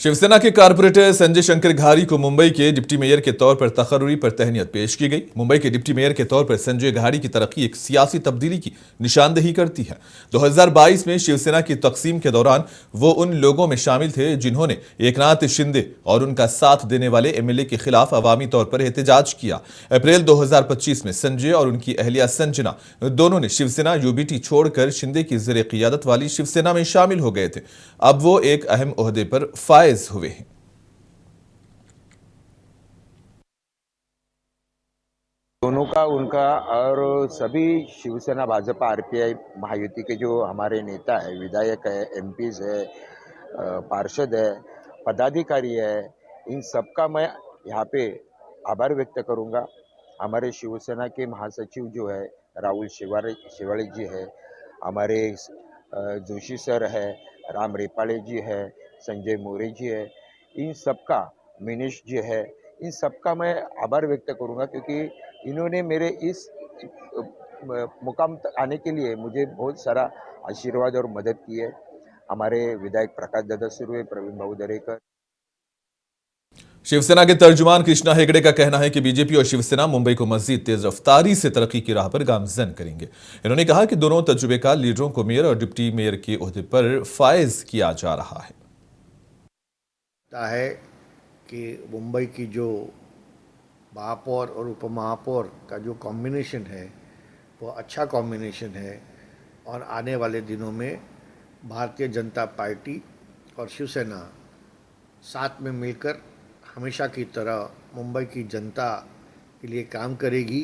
शिवसेना के कारपोरेटर संजय शंकर घारी को मुंबई के डिप्टी मेयर के तौर पर तकर्रुरी पर तहनीत पेश की गई। मुंबई के डिप्टी मेयर के तौर पर संजय घारी की तरक्की एक सियासी तब्दीली की निशानदेही करती है। 2022 में शिवसेना की तकसीम के दौरान वो उन लोगों में शामिल थे जिन्होंने एकनाथ शिंदे और उनका साथ देने वाले एमएलए के खिलाफ अवामी तौर पर एहतजाज किया। अप्रैल 2025 में संजय और उनकी अहलिया संजना दोनों ने शिवसेना यूबीटी छोड़कर शिंदे की ज़ेरे क़ियादत वाली शिवसेना में शामिल हो गए थे। अब वो एक अहम ओहदे पर फायज हुए हैं। दोनों का उनका और सभी शिवसेना भाजपा आरपीआई महायुति के जो हमारे नेता है, विधायक है, एमपीज है, पार्षद है, पदाधिकारी है, इन सबका मैं यहाँ पे आभार व्यक्त करूँगा। हमारे शिवसेना के महासचिव जो है राहुल शेवाड़े जी है, हमारे जोशी सर है, राम रेपाले जी है, संजय मोरे जी है, इन सबका मिनेश जी है, इन सबका मैं आभार व्यक्त करूँगा क्योंकि इन्होंने मेरे इस मुकाम तक आने के लिए मुझे बहुत सारा आशीर्वाद और मदद की है। हमारे विधायक प्रकाश दादा सुर्वे, प्रवीण भाऊ दरेकर। शिवसेना के तर्जुमान कृष्णा हेगड़े का कहना है कि बीजेपी और शिवसेना मुंबई को मजीद तेज रफ्तारी से तरक्की की राह पर गामजन करेंगे। इन्होंने कहा कि दोनों तजुर्बेकार लीडरों को मेयर और डिप्टी मेयर के ओहदे पर फायज किया जा रहा है कि मुंबई की जो महापौर और उपमहापौर का जो कॉम्बिनेशन है वो अच्छा कॉम्बिनेशन है और आने वाले दिनों में भारतीय जनता पार्टी और शिवसेना साथ में मिलकर हमेशा की तरह मुंबई की जनता के लिए काम करेगी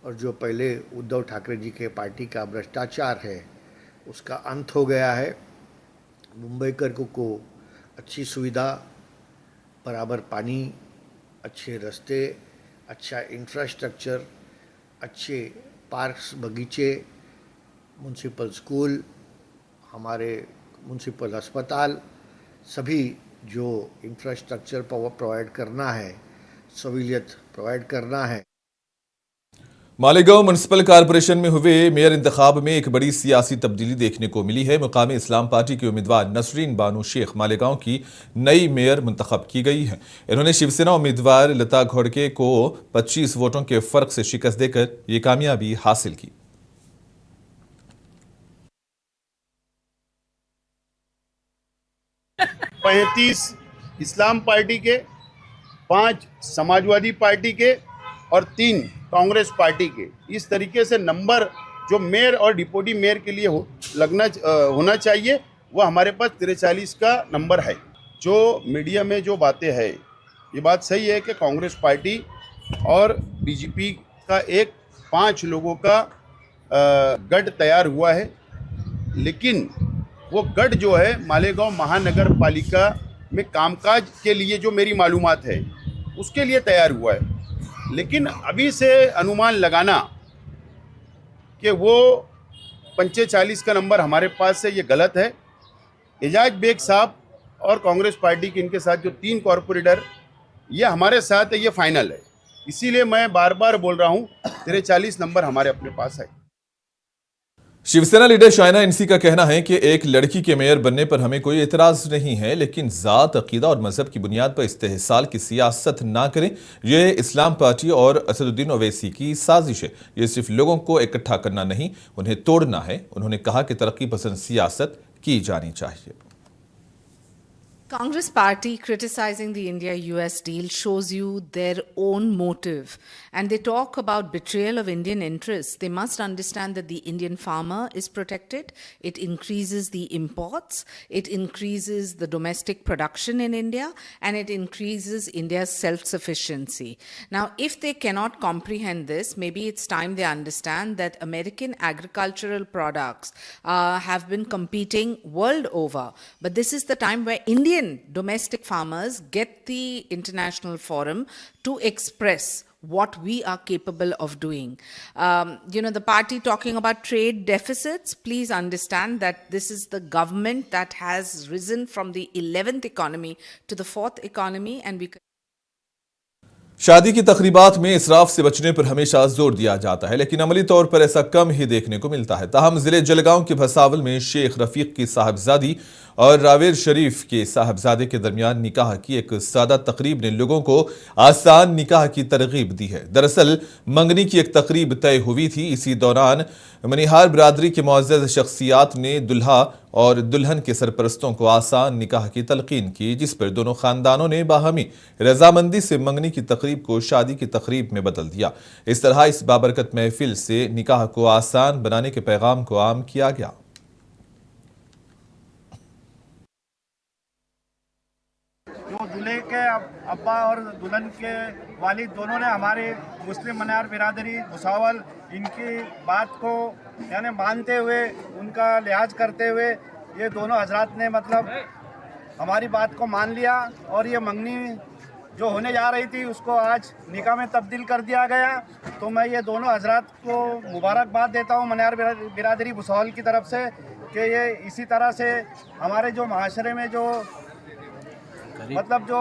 और जो पहले उद्धव ठाकरे जी के पार्टी का भ्रष्टाचार है उसका अंत हो गया है। मुंबईकर को अच्छी सुविधा, बराबर पानी, अच्छे रास्ते, अच्छा इंफ्रास्ट्रक्चर, अच्छे पार्क्स, बगीचे, म्यूनसिपल स्कूल, हमारे म्यूनसिपल अस्पताल, सभी जो इंफ्रास्ट्रक्चर प्रोवाइड करना है, सहूलियत प्रोवाइड करना है। मालेगांव म्युनिसिपल कॉरपोरेशन में हुए मेयर इंतखाब में एक बड़ी सियासी तब्दीली देखने को मिली है। मुकामी इस्लाम पार्टी की उम्मीदवार नसरीन बानो शेख मालेगांव की नई मेयर मुंतखब की गई है। इन्होंने शिवसेना उम्मीदवार लता घोड़के को 25 वोटों के फर्क से शिकस्त देकर ये कामयाबी हासिल की। 35 इस्लाम पार्टी के, 5 समाजवादी पार्टी के और 3 कांग्रेस पार्टी के, इस तरीके से नंबर जो मेयर और डिप्टी मेयर के लिए होना चाहिए वह हमारे पास 43 का नंबर है। जो मीडिया में जो बातें हैं ये बात सही है कि कांग्रेस पार्टी और बीजेपी का एक 5 लोगों का गठ तैयार हुआ है, लेकिन वो गठ जो है मालेगांव महानगर पालिका में कामकाज के लिए जो मेरी मालूमात है उसके लिए तैयार हुआ है। लेकिन अभी से अनुमान लगाना कि वो 45 का नंबर हमारे पास है ये गलत है। एजाज बेग साहब और कांग्रेस पार्टी के इनके साथ जो 3 कॉरपोरेटर ये हमारे साथ है, ये फाइनल है। इसीलिए मैं बार बार बोल रहा हूँ 43 नंबर हमारे अपने पास है। शिवसेना लीडर शाइना इंसी का कहना है कि एक लड़की के मेयर बनने पर हमें कोई एतराज नहीं है, लेकिन जात, अकीदा और मजहब की बुनियाद पर इस्तेहसाल की सियासत ना करें। यह इस्लाम पार्टी और असदुद्दीन ओवैसी की साजिश है। यह सिर्फ लोगों को इकट्ठा करना नहीं, उन्हें तोड़ना है। उन्होंने कहा कि तरक्की पसंद सियासत की जानी चाहिए। Congress party criticizing the India-US deal shows you their own motive, and they talk about betrayal of Indian interests. They must understand that the Indian farmer is protected. It increases the imports, it increases the domestic production in India, and it increases India's self-sufficiency. Now, if they cannot comprehend this, maybe it's time they understand that American agricultural products have been competing world over, but this is the time where Indian domestic farmers get the international forum to express what we are capable of doing. The party talking about trade deficits, please understand that this is the government that has risen from the 11th economy to the 4th economy, and we शादी की तकरीबात में इसराफ से बचने पर हमेशा जोर दिया जाता है, लेकिन अमली तौर पर ऐसा कम ही देखने को मिलता है। ताहम जिले जलगांव के भसावल में शेख रफीक की साहबजादी और रावेर शरीफ के साहबजादे के दरमियान निकाह की एक सादा तकरीब ने लोगों को आसान निकाह की तरगीब दी है। दरअसल मंगनी की एक तकरीब तय हुई थी। इसी दौरान मनिहार बिरादरी के मुअज़्ज़ज़ शख्सियात ने दुल्हा और दुल्हन के सरपरस्तों को आसान निकाह की तलकीन की, जिस पर दोनों खानदानों ने बाहमी रजामंदी से मंगनी की तकरीब को शादी की तकरीब में बदल दिया। इस तरह इस बाबरकत महफिल से निकाह को आसान बनाने के पैगाम को आम किया गया। जो दूल्हे के अब्बा और दुल्हन के वालिद दोनों ने हमारे मुस्लिम मनिहार बिरादरी भुसावल इनकी बात को यानी मानते हुए, उनका लिहाज करते हुए ये दोनों हजरात ने मतलब हमारी बात को मान लिया और ये मंगनी जो होने जा रही थी उसको आज निकाह में तब्दील कर दिया गया। तो मैं ये दोनों हजरात को मुबारकबाद देता हूँ मनिहार बिरादरी भुसावल की तरफ से कि ये इसी तरह से हमारे जो माशरे में जो मतलब जो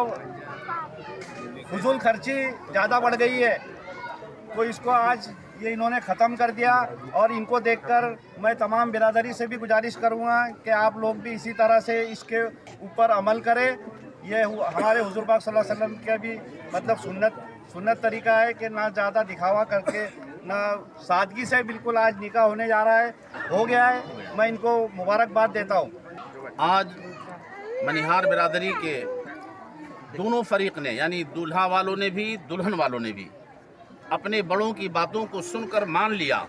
फजूल खर्ची ज़्यादा बढ़ गई है तो इसको आज ये इन्होंने ख़त्म कर दिया। और इनको देखकर मैं तमाम बिरादरी से भी गुजारिश करूँगा कि आप लोग भी इसी तरह से इसके ऊपर अमल करें। ये हमारे हुज़ूर पाक सल्लल्लाहु अलैहि वसल्लम का भी मतलब सुन्नत तरीका है कि ना ज़्यादा दिखावा करके ना सादगी से बिल्कुल आज निकाह होने जा रहा है, हो गया है। मैं इनको मुबारकबाद देता हूँ। आज मनिहार बिरादरी के दोनों फरीक ने यानी दूल्हा वालों ने भी दुल्हन वालों ने भी अपने बड़ों की बातों को सुनकर मान लिया।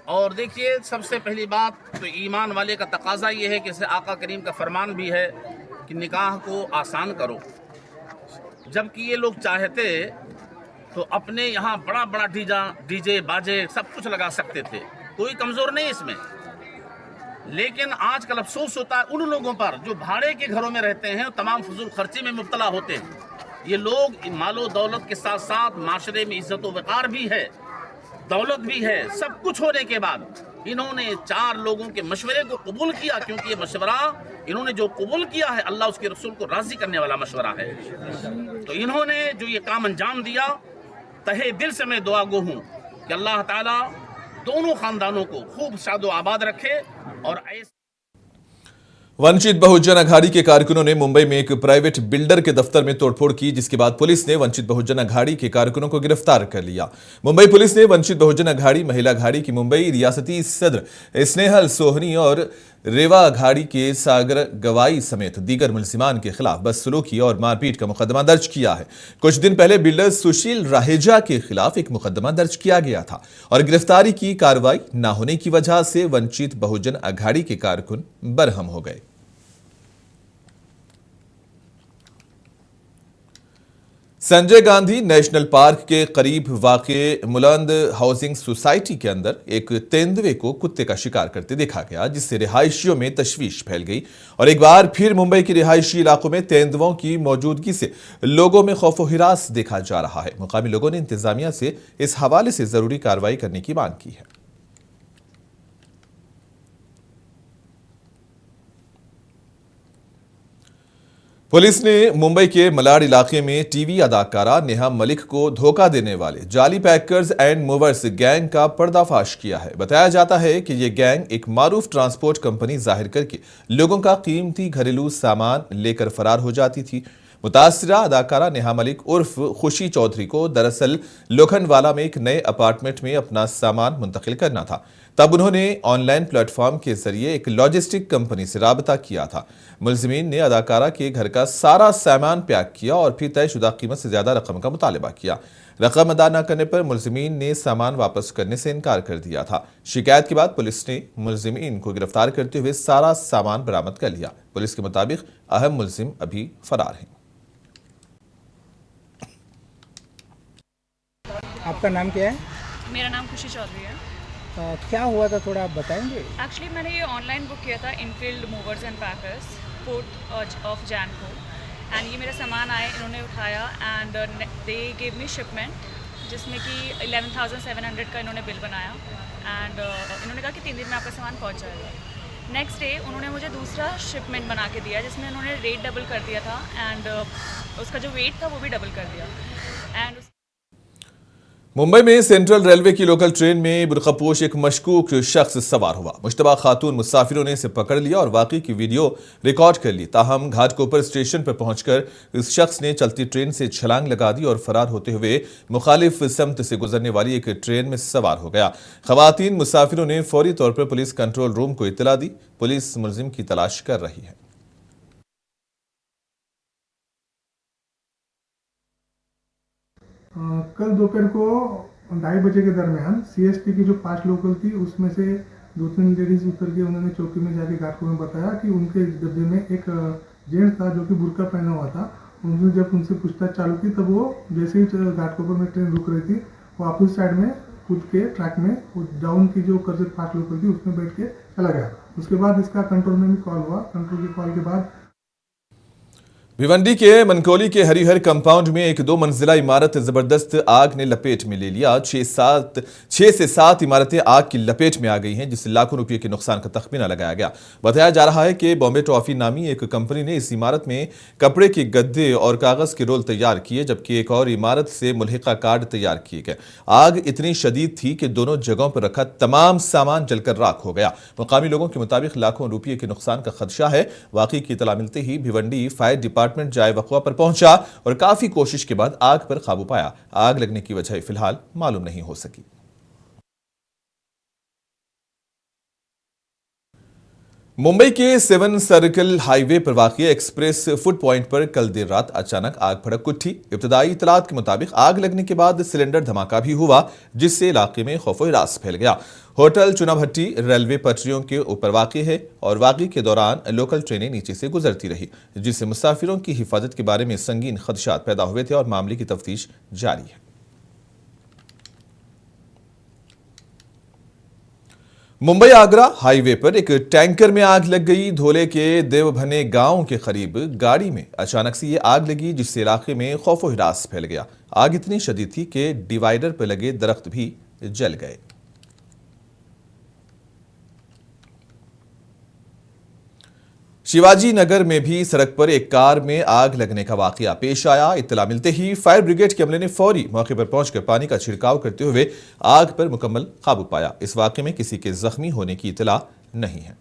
और देखिए, सबसे पहली बात तो ईमान वाले का तकाजा ये है कि इसे आका करीम का फरमान भी है कि निकाह को आसान करो। जबकि ये लोग चाहते तो अपने यहाँ बड़ा बड़ा डीजे बाजे सब कुछ लगा सकते थे, कोई कमज़ोर नहीं इसमें। लेकिन आजकल अफसोस होता है उन लोगों पर जो भाड़े के घरों में रहते हैं, तमाम फजूल खर्ची में मुब्तला होते हैं। ये लोग मालो दौलत के साथ साथ माशरे में इज्जत व वक़ार भी है, दौलत भी है, सब कुछ होने के बाद इन्होंने 4 लोगों के मशवरे को कबूल किया, क्योंकि ये मशवरा इन्होंने जो कबूल किया है अल्लाह उसके रसूल को राज़ी करने वाला मशवरा है। तो इन्होंने जो ये काम अंजाम दिया, तहे दिल से मैं दुआ गो हूँ कि अल्लाह ताला दोनों खानदानों को खूब शादो आबाद रखे। और ऐसे वंचित बहुजन अघाड़ी के कारकुनों ने मुंबई में एक प्राइवेट बिल्डर के दफ्तर में तोड़फोड़ की, जिसके बाद पुलिस ने वंचित बहुजन अघाड़ी के कारकुनों को गिरफ्तार कर लिया। मुंबई पुलिस ने वंचित बहुजन अघाड़ी महिला अघाड़ी की मुंबई रियासती सदर स्नेहल सोहनी और रेवा अघाड़ी के सागर गवाई समेत दीगर मुलजिमान के खिलाफ बदसलूकी और मारपीट का मुकदमा दर्ज किया है। कुछ दिन पहले बिल्डर सुशील राहेजा के खिलाफ एक मुकदमा दर्ज किया गया था और गिरफ्तारी की कार्रवाई न होने की वजह से वंचित बहुजन अघाड़ी के कारकुन बरहम हो गए। संजय गांधी नेशनल पार्क के करीब वाक़े मुलंद हाउसिंग सोसाइटी के अंदर एक तेंदुए को कुत्ते का शिकार करते देखा गया, जिससे रिहायशियों में तशवीश फैल गई और एक बार फिर मुंबई के रिहायशी इलाकों में तेंदुओं की मौजूदगी से लोगों में खौफ व हिरास देखा जा रहा है। मुकामी लोगों ने इंतजामिया से इस हवाले से जरूरी कार्रवाई करने की मांग की है। पुलिस ने मुंबई के मलाड इलाके में टीवी अदाकारा नेहा मलिक को धोखा देने वाले जाली पैकर्स एंड मूवर्स गैंग का पर्दाफाश किया है। बताया जाता है कि यह गैंग एक मारूफ ट्रांसपोर्ट कंपनी जाहिर करके लोगों का कीमती घरेलू सामान लेकर फरार हो जाती थी। मुतासिरा अदाकारा नेहा मलिक उर्फ खुशी चौधरी को दरअसल लोखंडवाला में एक नए अपार्टमेंट में अपना सामान मुंतकिल करना था। तब उन्होंने ऑनलाइन प्लेटफॉर्म के जरिए एक लॉजिस्टिक कंपनी से राबता किया था। मुलजिमीन ने अदाकारा के घर का सारा सामान पैक किया और फिर तयशुदा कीमत से ज्यादा रकम का मुतालबा किया। रकम अदा न करने पर मुलजिमीन ने सामान वापस करने से इनकार कर दिया था। शिकायत के बाद पुलिस ने मुलजिमीन को गिरफ्तार करते हुए सारा सामान बरामद कर लिया। पुलिस के मुताबिक अहम मुलजिम अभी फरार हैं। आपका नाम क्या है? मेरा नाम खुशी चौधरी है। क्या हुआ था, थोड़ा आप बताएंगे? एक्चुअली मैंने ये ऑनलाइन बुक किया था Enfield movers and packers 4th of Jan को, एंड ये मेरा सामान आया, इन्होंने उठाया and they give me shipment जिसमें कि 11,700 का इन्होंने बिल बनाया एंड इन्होंने कहा कि 3 दिन में आपका सामान पहुंच जाएगा। नेक्स्ट डे उन्होंने मुझे दूसरा शिपमेंट बना के दिया जिसमें उन्होंने रेट डबल कर दिया था एंड उसका जो वेट था वो भी डबल कर दिया। एंड मुंबई में सेंट्रल रेलवे की लोकल ट्रेन में बुरखापोश एक मशकूक शख्स सवार हुआ। मुश्तबा खातून मुसाफिरों ने इसे पकड़ लिया और वाकई की वीडियो रिकॉर्ड कर ली। ताहम घाटकोपर स्टेशन पर पहुंचकर इस शख्स ने चलती ट्रेन से छलांग लगा दी और फरार होते हुए मुखालिफ समत से गुजरने वाली एक ट्रेन में सवार हो गया। खवातीन मुसाफिरों ने फौरी तौर पर पुलिस कंट्रोल रूम को इत्तला दी। पुलिस मुलजिम की तलाश कर रही है। कल दोपहर को 2:30 बजे के दरमियान सीएसटी की जो 5 लोकल थी उसमें से 2-3 लेडीज उतर के उन्होंने चौकी में जाके घाटकोपर में बताया कि उनके डब्बे में एक जेंट्स था जो कि बुर्का पहना हुआ था। उन्होंने जब उनसे पूछताछ चालू की तब वो जैसे ही घाटकोपर में ट्रेन रुक रही थी वो अपोजिट साइड में कूद के ट्रैक में डाउन की जो कर्जत 5 लोकल थी उसमें बैठ के चला गया। उसके बाद इसका कंट्रोल में भी कॉल हुआ। कंट्रोल के कॉल के बाद भिवंडी के मनकोली के हरिहर कंपाउंड में एक 2 मंजिला इमारत जबरदस्त आग ने लपेट में ले लिया। 6 से 7 इमारतें आग की लपेट में आ गई हैं, जिससे लाखों रुपए के नुकसान का तखमीना लगाया गया। बताया जा रहा है कि बॉम्बे ट्रॉफी नामी एक कंपनी ने इस इमारत में कपड़े के गद्दे और कागज के रोल तैयार किए, जबकि एक और इमारत से मुल्हिका कार्ड तैयार किए गए। आग इतनी शदीद थी कि दोनों जगहों पर रखा तमाम सामान जलकर राख हो गया। मुकामी लोगों के मुताबिक लाखों रुपये के नुकसान का खदशा है। वाकई की इतला मिलते ही भिवंडी फायर डिपार्टमेंट जाए वक़्वा पर पहुंचा और काफी कोशिश के बाद आग पर काबू पाया। आग लगने की वजह फिलहाल मालूम नहीं हो सकी। मुंबई के 7 सर्कल हाईवे पर वाक़िया एक्सप्रेस फुट पॉइंट पर कल देर रात अचानक आग भड़क उठी। इब्तदाई इतलात के मुताबिक आग लगने के बाद सिलेंडर धमाका भी हुआ, जिससे इलाके में खौफ-ओ-हिरास फैल गया। होटल चुनाभट्टी रेलवे पटरियों के ऊपर वाक़ है और वाक़े के दौरान लोकल ट्रेनें नीचे से गुजरती रही, जिससे मुसाफिरों की हिफाजत के बारे में संगीन खदशात पैदा हुए थे और मामले की तफ्तीश जारी है। मुंबई आगरा हाईवे पर एक टैंकर में आग लग गई। धोले के देवभने गांव के करीब गाड़ी में अचानक से ये आग लगी, जिससे इलाके में खौफ-ओ-हिरास फैल गया। आग इतनी शदीद थी कि डिवाइडर पर लगे दरख्त भी जल गए। शिवाजी नगर में भी सड़क पर एक कार में आग लगने का वाकया पेश आया। इत्तला मिलते ही फायर ब्रिगेड के अमले ने फौरी मौके पर पहुंचकर पानी का छिड़काव करते हुए आग पर मुकम्मल काबू पाया। इस वाकये में किसी के जख्मी होने की इत्तला नहीं है।